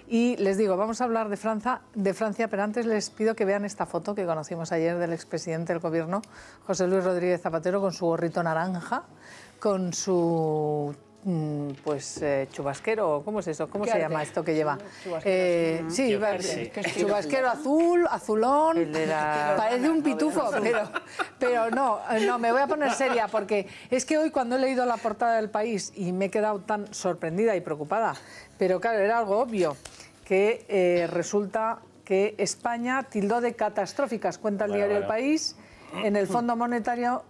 Y les digo, vamos a hablar de Francia, pero antes les pido que vean esta foto que conocimos ayer del expresidente del gobierno, José Luis Rodríguez Zapatero, con su gorrito naranja, con su chubasquero, ¿cómo es eso? ¿Cómo se llama esto que lleva? Sí, chubasquero azul, azulón, parece un pitufo, pero no, me voy a poner seria, porque es que hoy cuando he leído la portada del País y me he quedado tan sorprendida y preocupada, pero claro, era algo obvio, que resulta que España tildó de catastróficas, cuenta el diario El País, en el Fondo Monetario,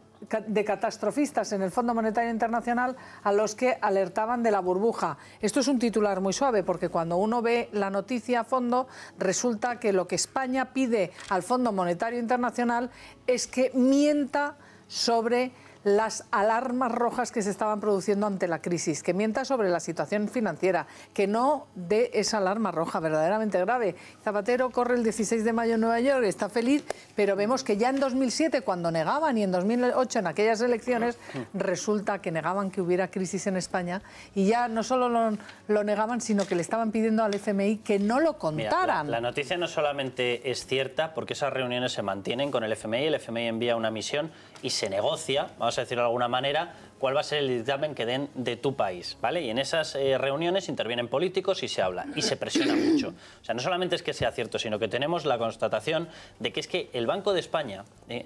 de catastrofistas en el Fondo Monetario Internacional, a los que alertaban de la burbuja. Esto es un titular muy suave, porque cuando uno ve la noticia a fondo, resulta que lo que España pide al Fondo Monetario Internacional es que mienta sobre las alarmas rojas que se estaban produciendo ante la crisis, que mienta sobre la situación financiera, que no dé esa alarma roja verdaderamente grave. Zapatero corre el 16 de mayo en Nueva York, está feliz, pero vemos que ya en 2007, cuando negaban, y en 2008, en aquellas elecciones, resulta que negaban que hubiera crisis en España, y ya no solo lo negaban, sino que le estaban pidiendo al FMI que no lo contaran. Mira, la noticia no solamente es cierta, porque esas reuniones se mantienen con el FMI envía una misión y se negocia, vamos a decirlo de alguna manera, cuál va a ser el dictamen que den de tu país, ¿vale? Y en esas reuniones intervienen políticos y se habla, y se presiona mucho. O sea, no solamente es que sea cierto, sino que tenemos la constatación de que es que el Banco de España,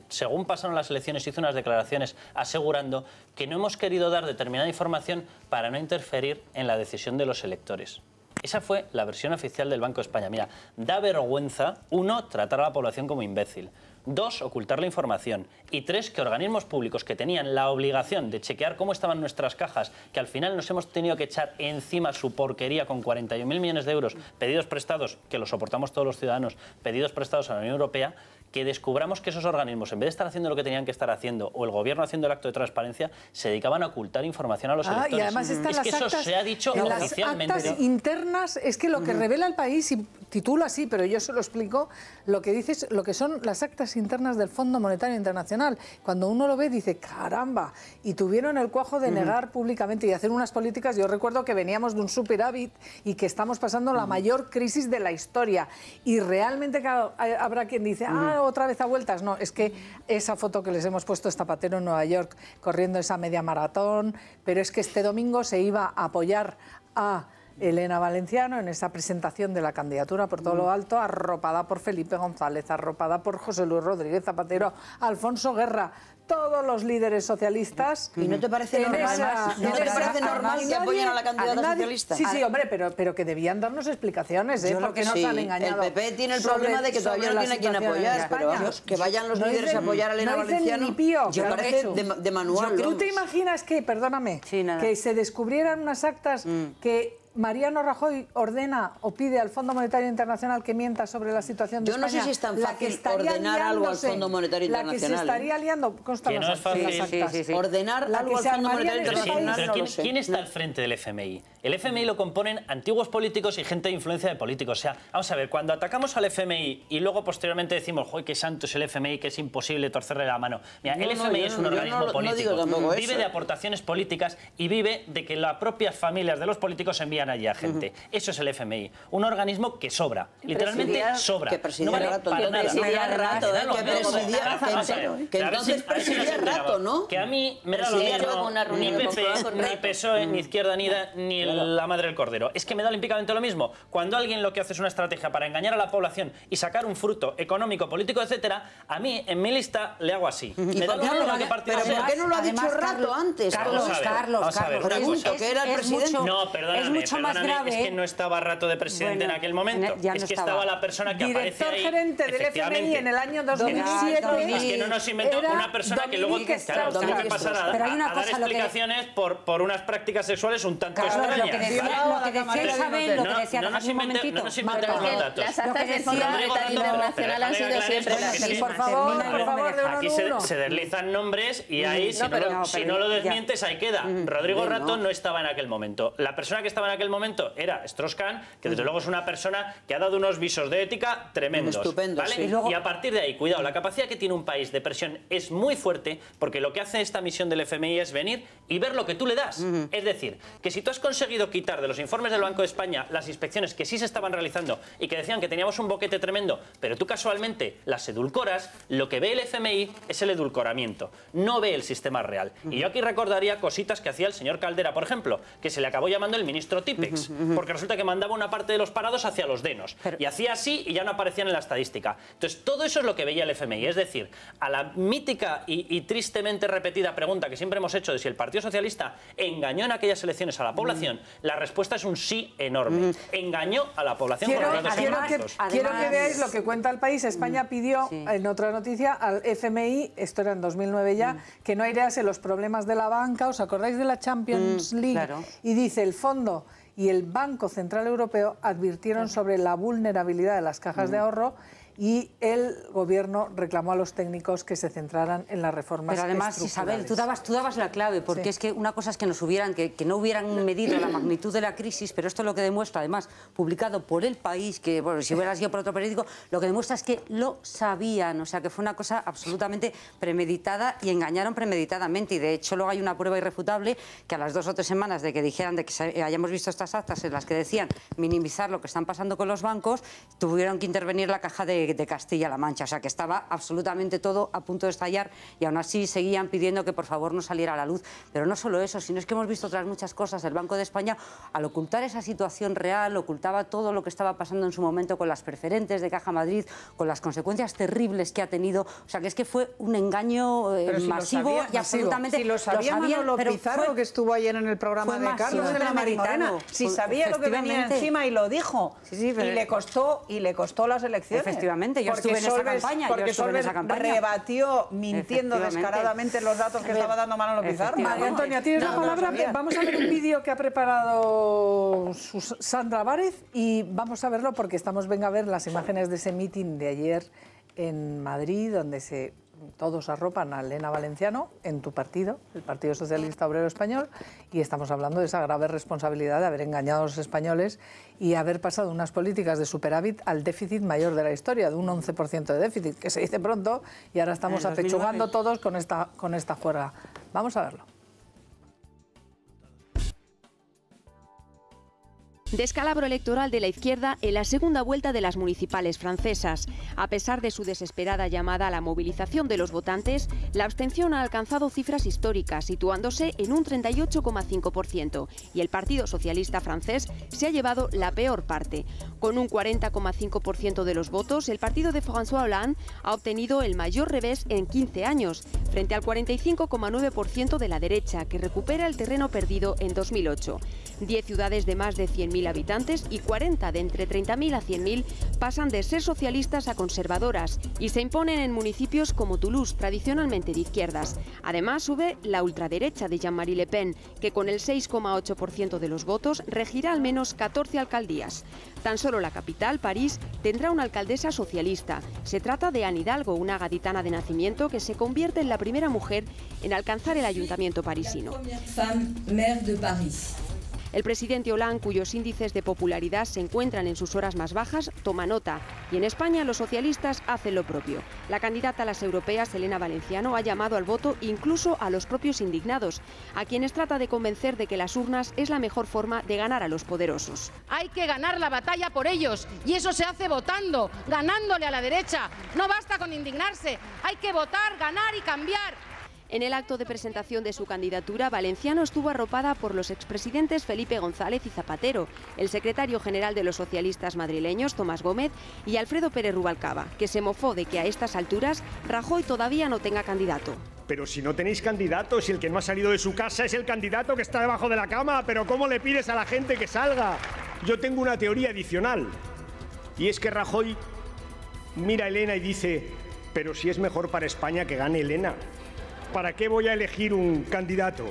según pasaron las elecciones, hizo unas declaraciones asegurando que no hemos querido dar determinada información para no interferir en la decisión de los electores. Esa fue la versión oficial del Banco de España. Mira, da vergüenza, 1, tratar a la población como imbécil. 2, ocultar la información. Y 3, que organismos públicos que tenían la obligación de chequear cómo estaban nuestras cajas, que al final nos hemos tenido que echar encima su porquería con 41.000 millones de euros pedidos prestados, que los soportamos todos los ciudadanos, pedidos prestados a la Unión Europea, que descubramos que esos organismos, en vez de estar haciendo lo que tenían que estar haciendo, o el gobierno haciendo el acto de transparencia, se dedicaban a ocultar información a los electores. Y además están las actas, eso se ha dicho oficialmente. Las actas internas, es que lo que revela el País, y titula así, pero yo se lo explico, lo que dice es lo que son las actas internas del Fondo Monetario Internacional. Cuando uno lo ve, dice, caramba, y tuvieron el cuajo de negar públicamente y hacer unas políticas. Yo recuerdo que veníamos de un superávit y que estamos pasando la mayor crisis de la historia. Y realmente, claro, habrá quien dice, otra vez a vueltas. No, es que esa foto que les hemos puesto es Zapatero en Nueva York corriendo esa media maratón, pero es que este domingo se iba a apoyar a Elena Valenciano en esa presentación de la candidatura por todo lo alto, arropada por Felipe González, arropada por José Luis Rodríguez Zapatero, Alfonso Guerra, todos los líderes socialistas. ¿Y no te parece normal, ¿no te parece normal que apoyen a la candidata socialista? Sí, hombre, pero que debían darnos explicaciones, porque nos han engañado. El PP tiene el problema de que todavía no tiene a quien apoyar, pero vamos, que vayan los líderes a apoyar a Elena Valenciano, yo parece de manual. ¿Tú te imaginas que, perdóname, que se descubrieran unas actas que Mariano Rajoy ordena o pide al Fondo Monetario Internacional que mienta sobre la situación de España? Yo no sé si es tan fácil ordenar algo al Fondo Monetario Internacional. La que se estaría liando, consta que no es fácil. las actas. Ordenar algo al Fondo Monetario Internacional. Pero ¿quién está al frente del FMI? El FMI lo componen antiguos políticos y gente de influencia de políticos. O sea, vamos a ver, cuando atacamos al FMI y luego posteriormente decimos, ¡joder, qué santo es el FMI, que es imposible torcerle la mano! Mira, el FMI es un organismo político. Vive de aportaciones políticas y vive de que las propias familias de los políticos envían allí a gente. Eso es el FMI. Un organismo que sobra. Literalmente sobra. Que presidía Rato. Que entonces presidía Rato, ¿no? Que a mí me da lo mismo ni PP, ni PSOE, ni Izquierda Unida, ni la Madre del Cordero. Es que me da olímpicamente lo mismo. Cuando alguien lo que hace es una estrategia para engañar a la población y sacar un fruto económico, político, etcétera, a mí en mi lista le hago así. ¿Pero por qué no lo ha dicho Rato antes? Carlos, pregunto, ¿que era el presidente? No, perdóname, es que no estaba Rato de presidente en aquel momento. Es que estaba la persona que aparece ahí. Director gerente del FMI en el año 2007. Es que no nos inventó una persona que luego tuvo que pasar a dar explicaciones por unas prácticas sexuales un tanto extrañas. Lo que decía Isabel, lo que decía no nos inventemos los datos. Las actas del Fondo Monetario Internacional han sido siempre así. Por favor, aquí se deslizan nombres y ahí, si no lo desmientes, ahí queda. Rodrigo Rato no estaba en aquel momento. La persona que estaba en aquel momento era Strauss-Kahn, que desde luego es una persona que ha dado unos visos de ética tremendos. Estupendo, ¿vale? sí. Y a partir de ahí, cuidado, la capacidad que tiene un país de presión es muy fuerte, porque lo que hace esta misión del FMI es venir y ver lo que tú le das. Es decir, que si tú has conseguido conseguido quitar de los informes del Banco de España las inspecciones que sí se estaban realizando y que decían que teníamos un boquete tremendo, pero tú casualmente las edulcoras, lo que ve el FMI es el edulcoramiento, no ve el sistema real. Y yo aquí recordaría cositas que hacía el señor Caldera, por ejemplo, que se le acabó llamando el ministro Típex, porque resulta que mandaba una parte de los parados hacia los denos, y hacía así y ya no aparecían en la estadística. Entonces, todo eso es lo que veía el FMI, es decir, a la mítica y tristemente repetida pregunta que siempre hemos hecho de si el Partido Socialista engañó en aquellas elecciones a la población, la respuesta es un sí enorme. Engañó a la población con los datos económicos. Quiero que veáis lo que cuenta el País. España pidió, en otra noticia, al FMI, esto era en 2009 ya, que no airease los problemas de la banca. ¿Os acordáis de la Champions League? Claro. Y dice, el Fondo y el Banco Central Europeo advirtieron sobre la vulnerabilidad de las cajas de ahorro, y el Gobierno reclamó a los técnicos que se centraran en las reformas Pero además, Isabel, tú dabas la clave, porque es que una cosa es que que no hubieran medido la magnitud de la crisis, pero esto lo que demuestra, además, publicado por El País, que bueno, si hubieras ido por otro periódico, lo que demuestra es que lo sabían, o sea, que fue una cosa absolutamente premeditada y engañaron premeditadamente, y de hecho luego hay una prueba irrefutable que a las 2 o 3 semanas de que dijeran, de que hayamos visto estas actas en las que decían minimizar lo que están pasando con los bancos, tuvieron que intervenir la Caja de Castilla-La Mancha, o sea que estaba absolutamente todo a punto de estallar, y aún así seguían pidiendo que por favor no saliera a la luz. Pero no solo eso, sino es que hemos visto otras muchas cosas. El Banco de España, al ocultar esa situación real, ocultaba todo lo que estaba pasando en su momento con las preferentes de Caja Madrid, con las consecuencias terribles que ha tenido, o sea que es que fue un engaño masivo y absolutamente... Si lo sabía Manolo Pizarro, que estuvo ayer en el programa de Carlos de la Marimorena, si sabía lo que venía encima y lo dijo, y le costó las elecciones. Efectivamente, yo estuve en esa campaña. Porque Solbes rebatió mintiendo descaradamente los datos que estaba dando Manolo Pizarro. María Antonia, tienes la palabra. Vamos a ver un vídeo que ha preparado Sandra Bárez, y vamos a verlo porque venga a ver las imágenes de ese mitin de ayer en Madrid, donde todos arropan a Elena Valenciano en tu partido, el Partido Socialista Obrero Español, y estamos hablando de esa grave responsabilidad de haber engañado a los españoles y haber pasado unas políticas de superávit al déficit mayor de la historia, de un 11% de déficit, que se dice pronto, y ahora estamos apechugando todos con esta juerga. Vamos a verlo. Descalabro electoral de la izquierda en la segunda vuelta de las municipales francesas. A pesar de su desesperada llamada a la movilización de los votantes, la abstención ha alcanzado cifras históricas, situándose en un 38,5%, y el Partido Socialista francés se ha llevado la peor parte. Con un 40,5% de los votos, el partido de François Hollande ha obtenido el mayor revés en 15 años, frente al 45,9% de la derecha, que recupera el terreno perdido en 2008. 10 ciudades de más de 100.000 habitantes y 40 de entre 30.000 a 100.000 pasan de ser socialistas a conservadoras y se imponen en municipios como Toulouse, tradicionalmente de izquierdas. Además, sube la ultraderecha de Jean-Marie Le Pen, que con el 6,8% de los votos regirá al menos 14 alcaldías. Tan solo la capital, París, tendrá una alcaldesa socialista. Se trata de Anne Hidalgo, una gaditana de nacimiento que se convierte en la primera mujer en alcanzar el ayuntamiento parisino. El presidente Hollande, cuyos índices de popularidad se encuentran en sus horas más bajas, toma nota. Y en España los socialistas hacen lo propio. La candidata a las europeas, Elena Valenciano, ha llamado al voto incluso a los propios indignados, a quienes trata de convencer de que las urnas es la mejor forma de ganar a los poderosos. Hay que ganar la batalla por ellos, y eso se hace votando, ganándole a la derecha. No basta con indignarse, hay que votar, ganar y cambiar. En el acto de presentación de su candidatura, Valenciano estuvo arropada por los expresidentes Felipe González y Zapatero, el secretario general de los socialistas madrileños, Tomás Gómez, y Alfredo Pérez Rubalcaba, que se mofó de que a estas alturas Rajoy todavía no tenga candidato. Pero si no tenéis candidato, si el que no ha salido de su casa es el candidato que está debajo de la cama, ¿pero cómo le pides a la gente que salga? Yo tengo una teoría adicional, y es que Rajoy mira a Elena y dice, pero si es mejor para España que gane Elena. ¿Para qué voy a elegir un candidato?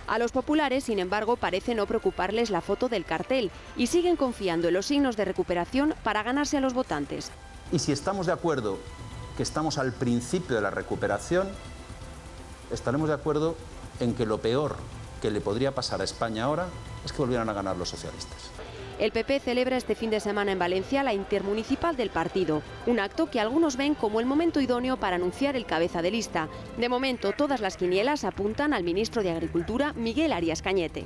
A los populares, sin embargo, parece no preocuparles la foto del cartel y siguen confiando en los signos de recuperación para ganarse a los votantes. Y si estamos de acuerdo que estamos al principio de la recuperación, estaremos de acuerdo en que lo peor que le podría pasar a España ahora es que volvieran a ganar los socialistas. El PP celebra este fin de semana en Valencia la intermunicipal del partido, un acto que algunos ven como el momento idóneo para anunciar el cabeza de lista. De momento, todas las quinielas apuntan al ministro de Agricultura, Miguel Arias Cañete.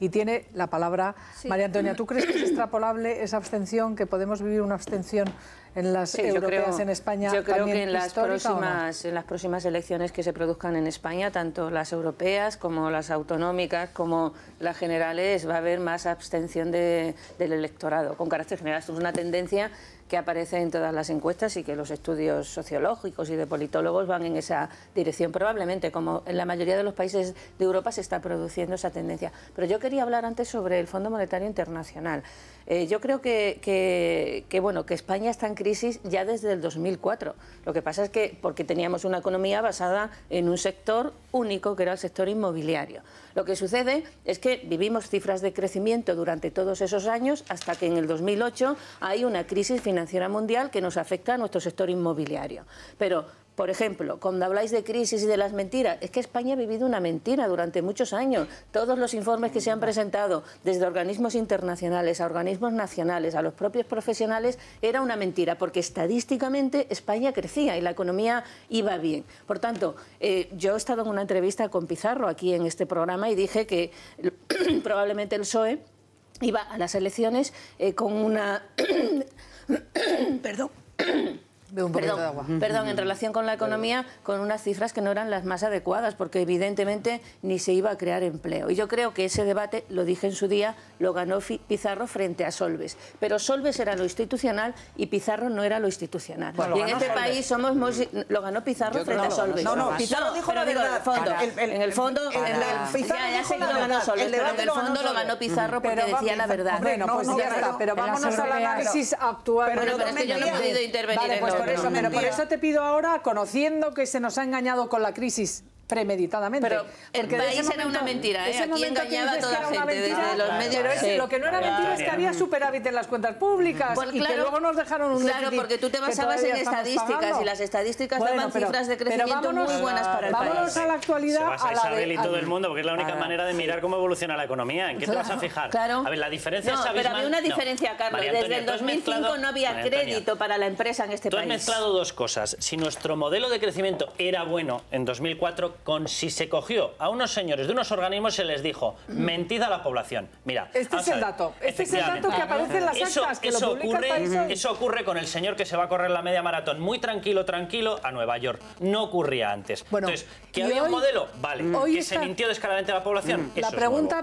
y tiene la palabra. María Antonia, ¿tú crees que es extrapolable esa abstención, que podemos vivir una abstención en las europeas en España? Yo creo que en las próximas elecciones que se produzcan en España, tanto las europeas como las autonómicas como las generales, va a haber más abstención del electorado, con carácter general. Esto es una tendencia que aparece en todas las encuestas y que los estudios sociológicos y de politólogos van en esa dirección. Probablemente, como en la mayoría de los países de Europa, se está produciendo esa tendencia. Pero yo quería hablar antes sobre el Fondo Monetario Internacional. Yo creo que España está en crisis ya desde el 2004. Lo que pasa es que porque teníamos una economía basada en un sector único, que era el sector inmobiliario. Lo que sucede es que vivimos cifras de crecimiento durante todos esos años hasta que en el 2008 hay una crisis financiera mundial que nos afecta a nuestro sector inmobiliario. Pero, por ejemplo, cuando habláis de crisis y de las mentiras, es que España ha vivido una mentira durante muchos años. Todos los informes que se han presentado, desde organismos internacionales a organismos nacionales, a los propios profesionales, era una mentira, porque estadísticamente España crecía y la economía iba bien. Por tanto, yo he estado en una entrevista con Pizarro aquí en este programa y dije que probablemente el PSOE iba a las elecciones con una... Perdón, en relación con la economía, con unas cifras que no eran las más adecuadas, porque evidentemente ni se iba a crear empleo. Y yo creo que ese debate, lo dije en su día, lo ganó Pizarro frente a Solbes. Pero Solbes era lo institucional y Pizarro no era lo institucional. Bueno, y en este país lo ganó Pizarro frente a Solbes. No, Pizarro dijo la verdad. En el fondo, ya sé que lo ganó Solbes, pero en el fondo lo ganó Pizarro porque decía la verdad. Bueno, pues ya está, pero vámonos al análisis actual. Pero es que yo no he podido intervenir en por eso te pido ahora, conociendo que se nos ha engañado con la crisis premeditadamente. Pero el país era una mentira, aquí engañaba a toda la gente desde los medios. Pero lo que no era mentira es que había superávit en las cuentas públicas y que luego nos dejaron un déficit. Claro, porque tú te basabas en estadísticas y las estadísticas daban cifras de crecimiento muy buenas para el país. Vámonos a la actualidad. Se basa Isabel y todo el mundo, porque es la única manera de mirar cómo evoluciona la economía. ¿En qué te vas a fijar? Claro. A ver, la diferencia es abismal. Pero había una diferencia, Carlos. Desde el 2005 no había crédito para la empresa en este país. Tú has mezclado dos cosas. Si nuestro modelo de crecimiento era bueno en 2004, si se cogió a unos señores de unos organismos se les dijo, mentid a la población. Mira, este es el dato. Este es el dato que aparece en las actas, que lo publica el País Hoy. Eso ocurre con el señor que se va a correr la media maratón muy tranquilo a Nueva York. No ocurría antes. Bueno, entonces, ¿que había un modelo? Vale. ¿Que se mintió descaradamente a la población? Eso la pregunta